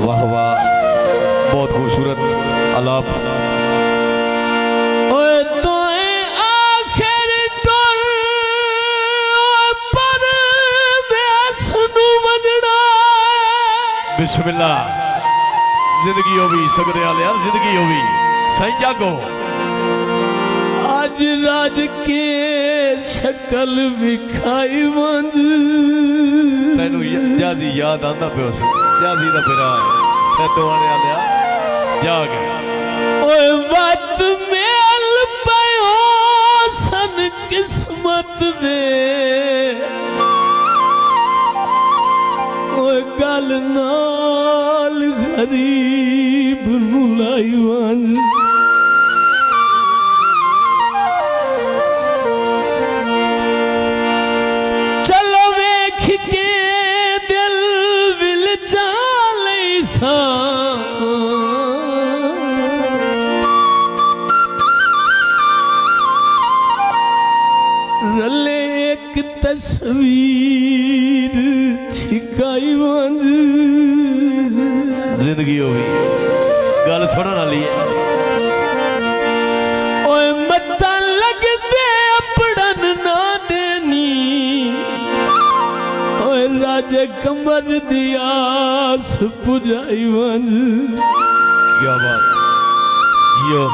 वाह वाह, बहुत खूबसूरत आलाप। बिस्मिल्लाह, जिंदगी होवी सगरे वाले यार, जिंदगी होवी सही जागो। आज राज के शकल विखाई मंज तेनू जाजी याद आंदा पियो सी, जाजी दा पिरा सैतो आने वाले जाग ओए बात मेल पयो सन किस्मत दे ओए गल नाल गरीब नु लाई वन रले एक तस्वीर छिकाई वंज जिंदगी होवी गल सुनने वाली है। ओए मत्ता लगदे अपड़न ना देनी ओए राजे कमर दियास पुजाई वंज। क्या बात जियो।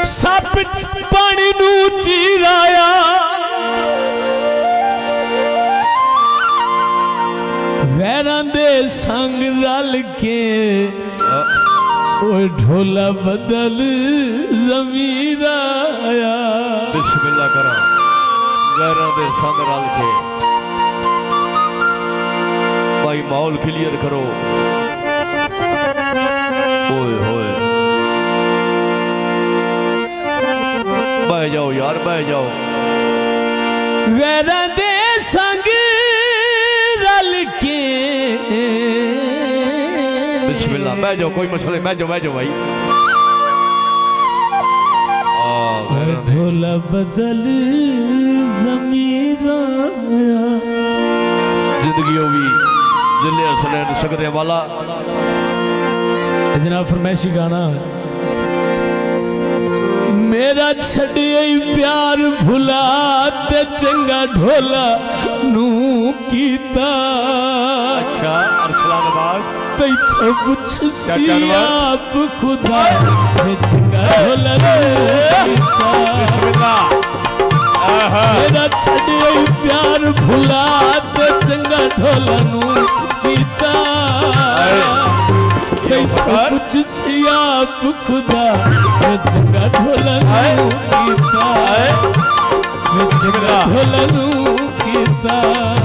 सप पानी नू चीराया वैरां दे संग रल के ओए ढोला बदल ज़मीर आया। बिस्मिल्लाह करा वैरां दे संग रल के भाई माहौल क्लियर करो। ओए होए बह जाओ यार, बह जाओ। वैरां दे संग रल के बिस्मिल्लाह बह जाओ, कोई मसला नहीं, बह जाओ, बह जाओ भाई। ढोला बदल ज़मीर आया। जिंदगी होगी जिले हसनैन सकदे वाला इतना फरमाइशी गाना मेरा छड़िया प्यार भुला ते चंगा ढोला नू कीता। अच्छा अरसलान नवाज तैथों पुछ सी आप खुदा ते चंगा ढोला नू कीता। बिस्मिल्लाह मेरा छड़िया प्यार भुला ते चंगा ढोला नू कीता। कुछ सी आप खुदा चंगा ढोला नू कीता, चंगा ढोला नू कीता।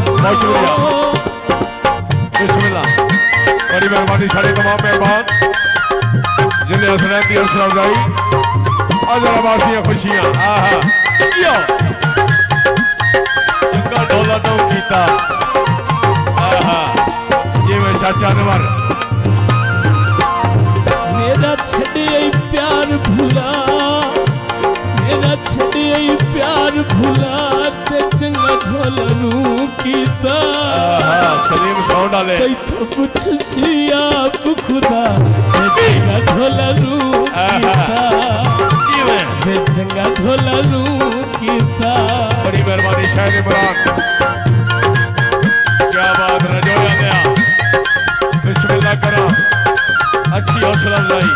बहुत शुक्रिया, बिस्मिल्लाह। बड़ी मेहरबानी सारे तमाम मेहमान जिले हसनैन दी हौसला अफजाई आज़ादाबाद दी खुशियां। यो चंगा ढोला नू कीता। ये मैं चाचा नवर मेरा छड़िया प्यार भुला, मेरा छड़िया प्यार भुला ते चंगा ढोला नू कीता। सलीम साउंड वाले तैथों पुछ सी आप खुदा ते चंगा ढोला नू कीता, ते चंगा ढोला नू कीता। बड़ी मेहरबानी शायद इमरान, क्या बात रजोया गया। बिस्मिल्लाह करा अच्छी हौसला अफजाई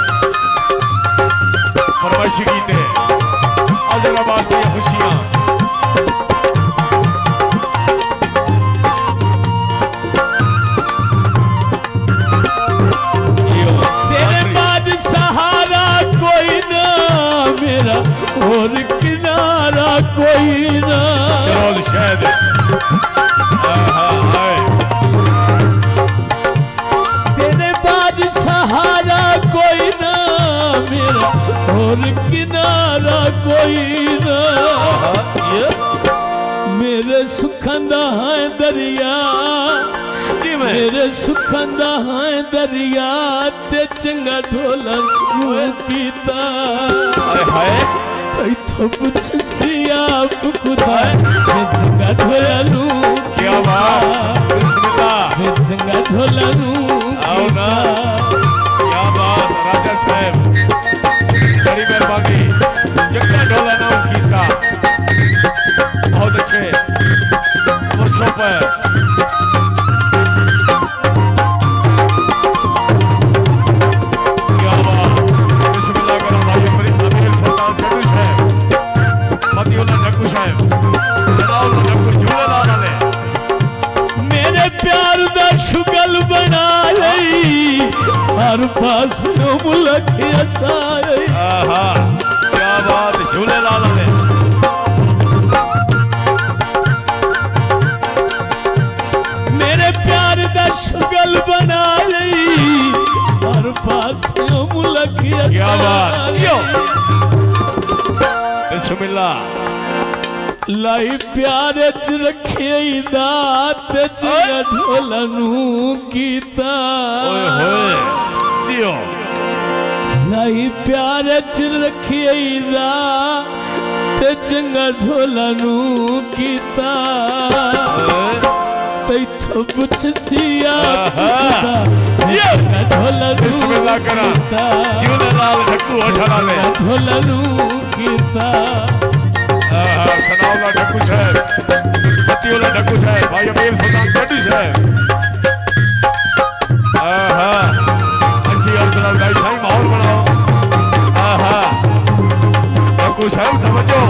फरमाइशी गीते आज़ादाबाद दी खुशियां। तेरे बाद सहारा कोई ना मेरा और किनारा कोई ना। चलो शायद तेरे बाद सहारा कोई ना मेरा और किनारा कोई ना। मेरे सुखां दा है दरिया मेरे सुखां दा है दरिया ते चंगा ढोलन कीता हाय हाय तो पुछ सी आप खुदा ते चंगा ढोलन क्या बात बिस्मिल्लाह चंगा ढोलन आओ ना क्या बात राजा साहब बड़ी मेहरबानी चंगा ढोलन कीता बहुत अच्छे वर्षों पर क्या बात बिस्मिल्लाह करो भाई अमीर सुल्तान जग्गू साहब मतियुल्लाह जग्गू साहब जनाब जग्गू झूलेलाल वाले मेरे प्यार दा शुगल बना लई हर पास मुलक असाई आहा क्या बात झूलेलाल वाले शुगल बना लई हर पास मुलक क्या बात बिस्मिल्लाह लाई प्यार च रखे दात च ढोलनू कीता ओए होए दियो लाई प्यार च रखे दात चंगा ढोलनू कीता तो पुछ सिया बिस्मिल्लाह करा झूलेलाल ढक्कू ओठाले ढोलनू कीता सनाउल्लाह ढक्कू साहब मतियुल्लाह ढक्कू साहब भाई अमीर सुल्तान जग्गू साहब आहा अच्छी अर्सलाल भाई सही माहौल बनाओ आहा ढक्कू साहब तवज्जो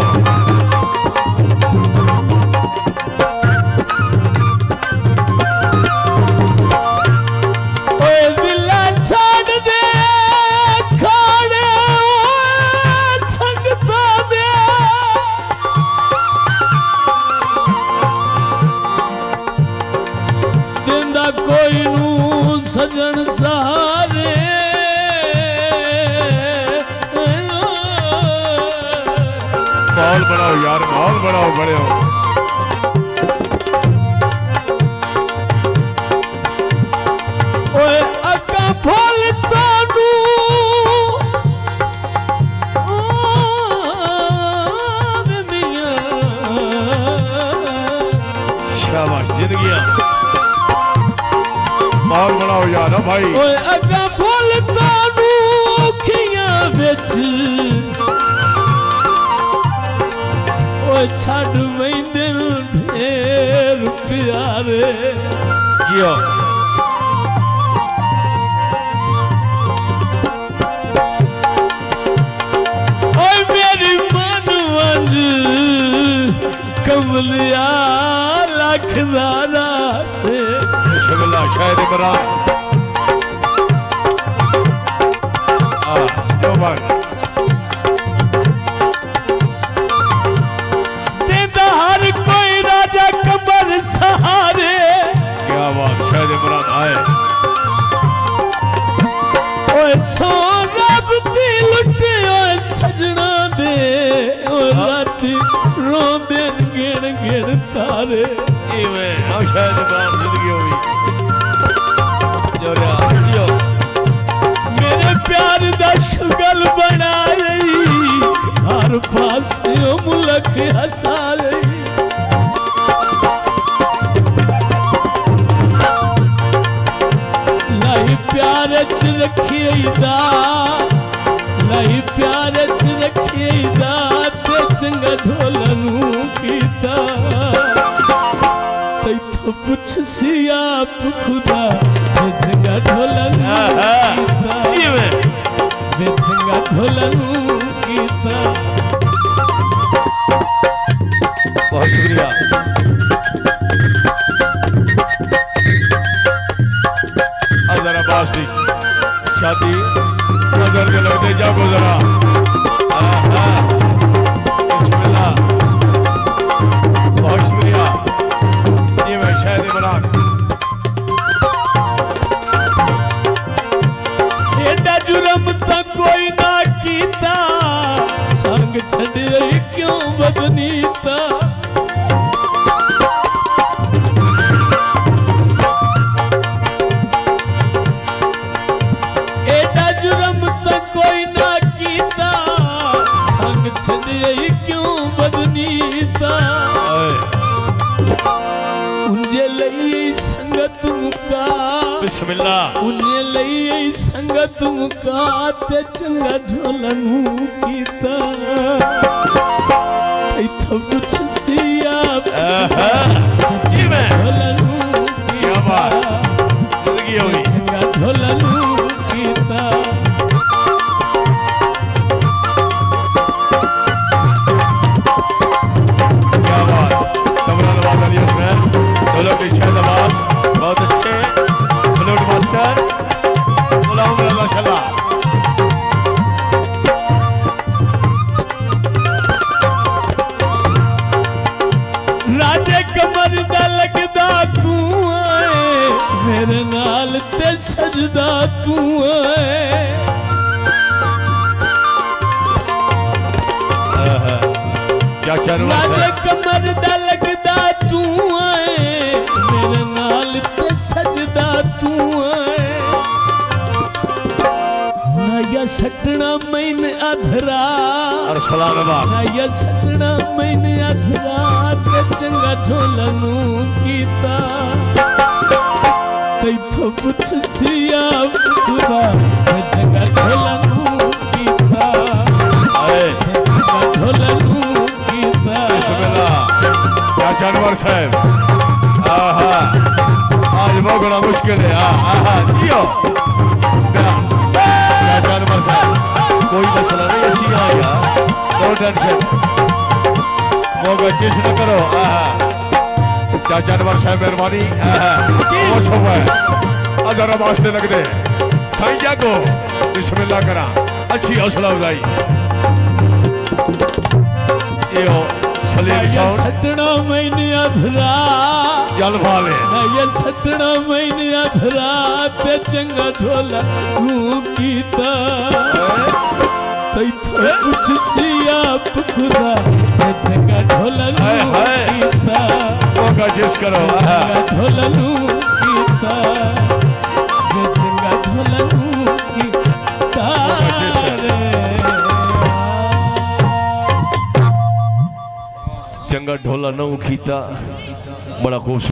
सजन सारे माहौल बनाओ यार माहौल बनाओ बड़े हो ओए अका भोल तानू शाबाश जिंदगियां माहौल बनाओ यार भाई ओए अगा भोल तानू खियां विच ओए छड़ वैंदे ढेर प्यारे जियो ओए मेरी मन वंज कमलिया लखदारा से बिस्मिल्लाह शायद इमरान जो बात देदा हर कोई राजा कबर सहारे क्या बात शायद इमरान आए ओए सो रब दी लुटे ओए सजना दे ओए राती रोंदे गिण गिण तारे इवें हम शायद इमरान जिंदगी हुई मेरे प्यार दा शुगल बना रही हर पास मुलक हसा रही लाई प्यार च रखिए लाई प्यार च रखिए ते चंगा ढोलनू कीता तो पुछ सी आप खुदा चंगा ढोलनू कीता चंगा ढोलनू कीता बहुत शुक्रिया जरा बास की शादी नजर में लगते जागो जरा बिस्मिल्लाह बहुत शुक्रिया ये मैं शायद इमरान एडा जुर्म तो कोई ना कीता संग छड़े क्यों बदनीता यही क्यों बदनीता उनजे लई संगत मुका बिस्मिल्लाह उनजे लई संगत मुका ते चंगा ढोलनू कीता इथो कुछ सिया जी मैं ढोलनू क्या बात जिंदगी होगी चंगा ढोलनू कीता बहुत अच्छे फ्लूट मास्टर गुलाम रज़ा शल्ला राजे कमर दा लगदा तू है मेरे नाल ते सजदा तू है क्या चल राजे कमर दा लगदा तू है मेरे नाल ते सजदा तू है ना या सटना मैंने अधरा और सलाम ना या सटना मैंने अधरा ते चंगा ढोलनू कीता तैथों कुछ सिया खुदा ते चंगा ढोलनू कीता ते चंगा ढोलनू कीता क्या जानवर साहब आहा आज बहुत बड़ा मुश्किल है आहा जियो क्या जानवर साहब कोई मसला नहीं ऐसी आएगा नो टेंशन वो गजिश न करो आहा क्या जानवर साहब मेहरबानी आहा वो सब है अजरा वास्ते लग दे साईं को बिस्मिल्लाह करा अच्छी हौसला अफजाई यो ये सटना मैंने अधरा जल भाले ये सटना मैंने अधरा ते चंगा ढोला नू कीता तैथों कुछ सिया खुदा ते चंगा ढोला नू कीता वो गजिश करो चंगा ढोला नू कीता ते चंगा ढोला नू कीता चंगा ढोला नऊ कीता बड़ा खूबसूरत